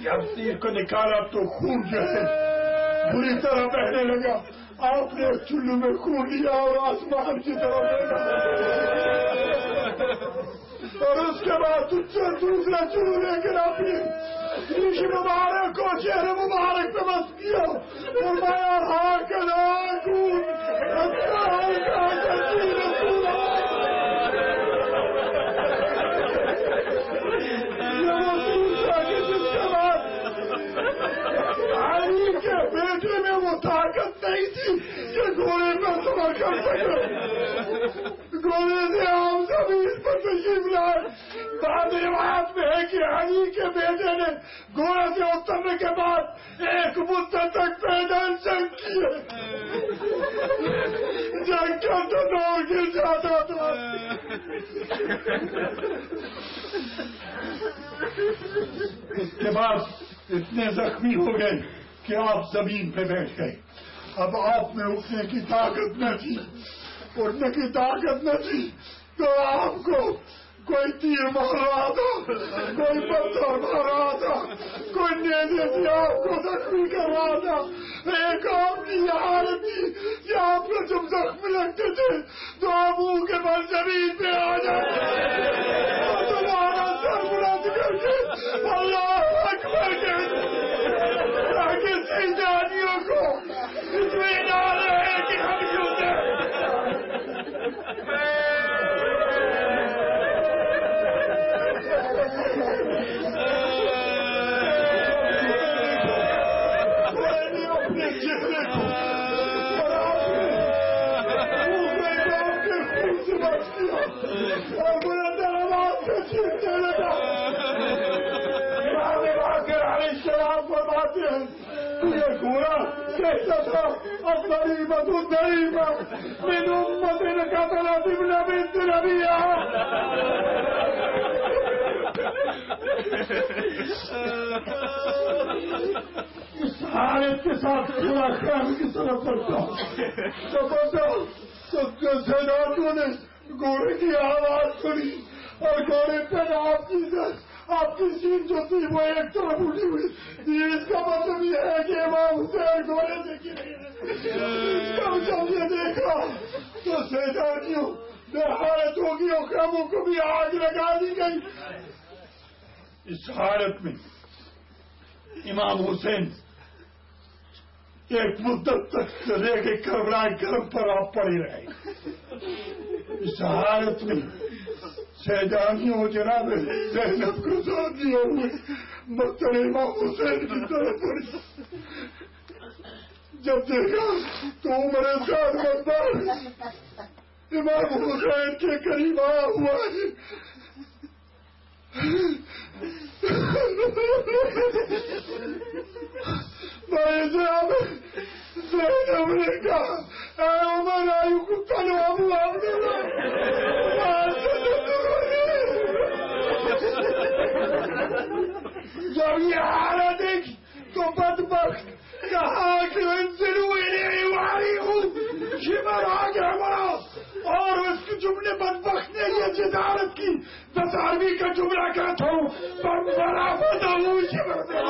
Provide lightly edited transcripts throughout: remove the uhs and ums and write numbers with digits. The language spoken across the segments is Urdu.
جب تیر کو نکالا تو خون جو ہے بری طرح بہنے لگا. آپ نے چلو میں خون لیا اور آسمان کی طرف دیکھا اور اس کے بعد دوسرا چلو لے کر اپنی ریش مبارک کو چہرے مبارک پہ بس کیا اور میں کے بیٹے میں وہ طاقت نہیں تھی کہ گھوڑے پر سفر کر سکے. گھوڑے سے عام زمین پر تشریف لائے. بعض روایت میں ہے کہ علی کے بیٹے نے گھوڑے سے اترنے کے بعد ایک مدت تک پیدل جنگ کی ہے. جنگ کرتا تھا اور گر جاتا تھا. اس کے بعد اتنے زخمی ہو گئے کہ آپ زمین پہ بیٹھ گئے. اب آپ میں اٹھنے کی طاقت نہ تھی. اٹھنے کی طاقت نہ تھی تو آپ کو کوئی تیر مار رہا تھا, کوئی پتھر مار رہا تھا, کوئی نیزے سے آپ کو زخمی کر رہا تھا. ایک آپ کی یہ حالت تھی کہ آپ کو جب زخم لگتے تھے تو آپ منہ کے بل زمین پہ آ جاتے اور تمہارا سر بلند کر کے اللہ اکبر کہتے تاکہ سیدانیوں کو اطمینان رہے کہ ہم یوزے. اپنے چہرے کو بچ کیا اور بڑا درواز سے چیخنے لگا. علیہ السلام فرماتے ہیں یہ گھوڑا کیسا تھا. الضریبۃ الضریبۃ من امۃ قتلت ابن بنت ربیعہ. اس حالت کے ساتھ تھوڑا خیال کی طرف بڑھتا تو سیدانیوں نے گھوڑے کی آواز سنی اور گھوڑے پہ آپ کی سین جو تھی وہ ایک طرف اٹھی ہوئی. اس کا مطلب یہ ہے کہ امام حسین گھوڑے سے گرے. جب یہ دیکھا تو سیدانیوں بے حالت ہوگی اور قوموں کو بھی آگ لگا دی گئی. اس حالت میں امام حسین ایک مدت تک رہ کے کربلا کرم پر آپ پڑے رہے. اس حالت میں سیدانیوں جناب زینب کو شادیوں ہوئے مقتل امام حسین کی طرف پڑی. جب دیکھا تو عمر سعد مقبول امام حسین کے قریب آیا ہوا ہے. زینب نے کہا اے عمر آئیو کو تلوام جب یہ حالت دیکھی تو بدبخت کہا کہ انزلوا الیہ وعلیہم شمر آگے بڑھا. اور اس کے جملے بدبخت نے یہ جدارت کی 10 عربی کا جملہ کہتا ہوں پر بڑا بتا ہوں شمر میں.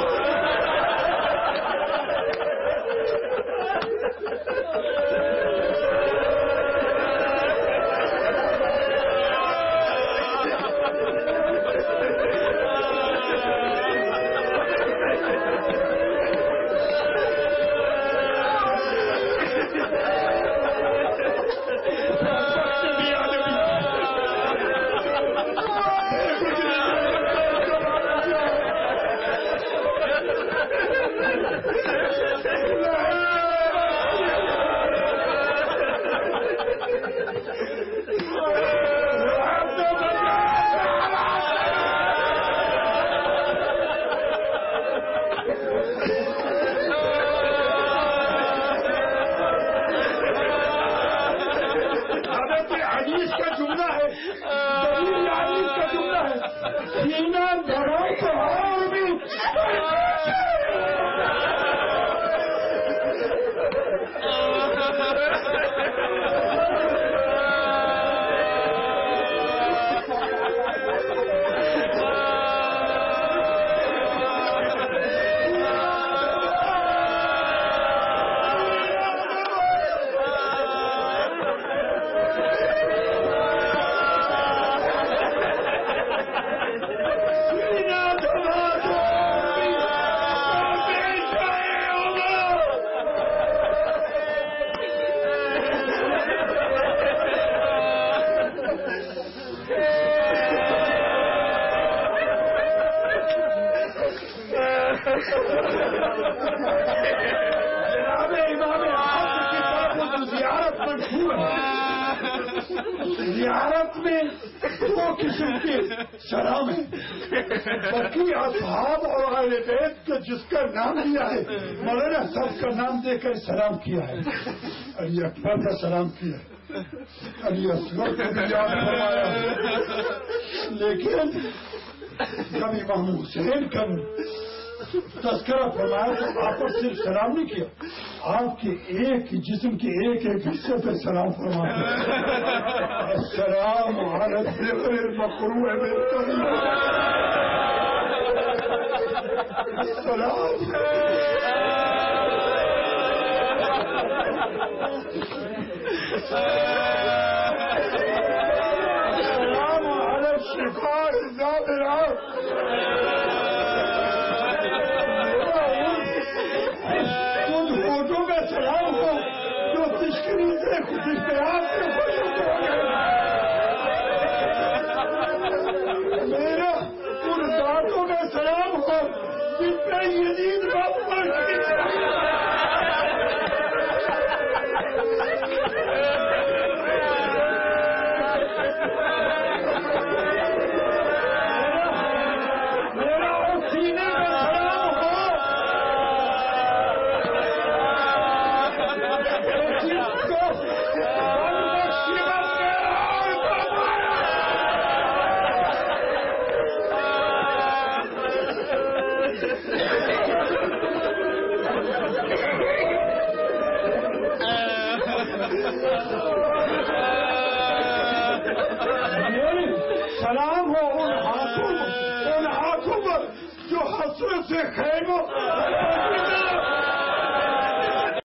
جناب امام حق کی طرف زیارت مشہور ہے. زیارت میں دو قسم کے سلام ہیں. باقی اصحاب اور اہل بیت کا جس کا نام لیا ہے مولانا صاحب کا نام دے کر سلام کیا ہے. علی اکبر کا سلام کیا ہے, علی اصغر کو بھی یاد فرمایا ہے. لیکن جب امام حسین کا تذکرہ فرمایا تو آپ پر صرف سلام نہیں کیا, آپ کے ایک جسم کے ایک ایک حصے پہ سلام فرمایا. السلام علی الذکر المقروء بالقلب. السلام علی الشفاء الزابرات. سلام ہو جو تشکری سے اختیار سے میرا ان ذاتوں میں سلام ہو جن پہ یزید رب پر سلام ہو ان ہاتھوں پر جو حسرت سے خیموں